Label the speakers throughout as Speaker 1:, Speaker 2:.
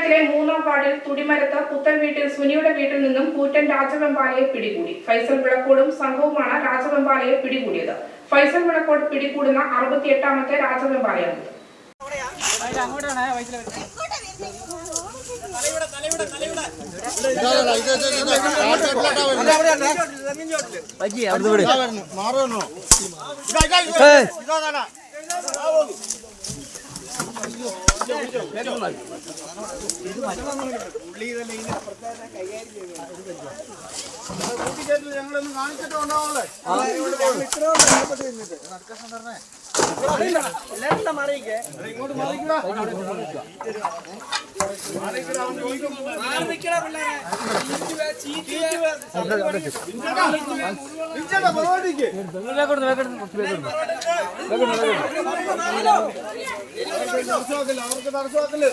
Speaker 1: പഞ്ചായത്തിലെ 3-ാം വാർഡിൽ തുടിമരത്ത് പുത്തൻ വീട്ടിൽ സുനിയുടെ വീട്ടിൽ നിന്നും കൂറ്റൻ രാജവെമ്പാലയെ പിടികൂടി. ഫൈസൽ വിളക്കോടും സംഘവുമാണ് രാജവെമ്പാലയെ പിടികൂടിയത്. ഫൈസൽ വിളക്കോട് പിടികൂടുന്ന 68ാമത്തെ രാജവെമ്പാലയാണ്.
Speaker 2: ഞങ്ങളൊന്നും കാണിച്ചിട്ടുണ്ടാവുള്ളേ. ഇങ്ങോട്ട് മാറിക്കടാ. അവർക്ക് തടസ്സമാക്കല്.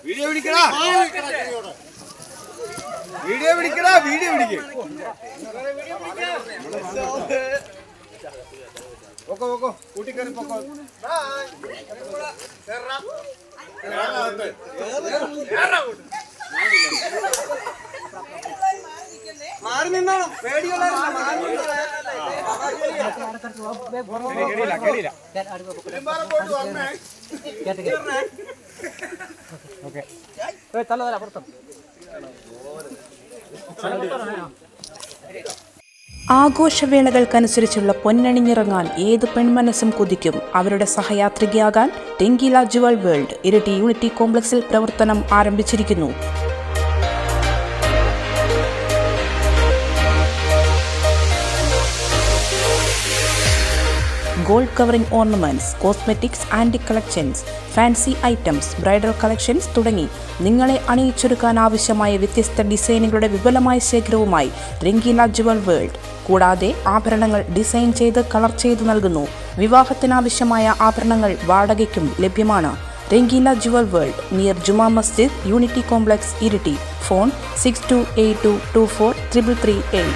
Speaker 2: വീഡിയോ പിടിക്കടാ. വീഡിയോ പിടിക്കടാ. വീഡിയോ പിടിക്ക്. പൊക്കോ പൊക്കോ. കൂട്ടിക്കറി പൊക്കോ. മാറി നിന്നാണോ? പേടിയുള്ള
Speaker 3: ആഘോഷവേളകൾക്കനുസരിച്ചുള്ള പൊന്നണിഞ്ഞിറങ്ങാൻ ഏത് പെൺമനസ്സും കൊതിക്കും. അവരുടെ സഹയാത്രികയാകാൻ രംഗീല ജുവൽ വേൾഡ് ഇരിട്ടി യൂണിറ്റി കോംപ്ലക്സിൽ പ്രവർത്തനം ആരംഭിച്ചിരിക്കുന്നു. Gold covering ornaments, cosmetics, antique collections, fancy items, bridal collections തുടങ്ങി നിങ്ങളെ അണിയിച്ചൊരുക്കാൻ ആവശ്യമായ വ്യത്യസ്ത ഡിസൈനുകളുടെ വിപുലമായ ശേഖരവുമായി രംഗീല ജുവൽ വേൾഡ്. കൂടാതെ ആഭരണങ്ങൾ ഡിസൈൻ ചെയ്ത് കളർ ചെയ്ത് നൽകുന്നു. വിവാഹത്തിനാവശ്യമായ ആഭരണങ്ങൾ വാടകയ്ക്കും ലഭ്യമാണ്. Rangeela Jual world, near Juma Masjid, unity complex, Iritty. Phone 6282243338.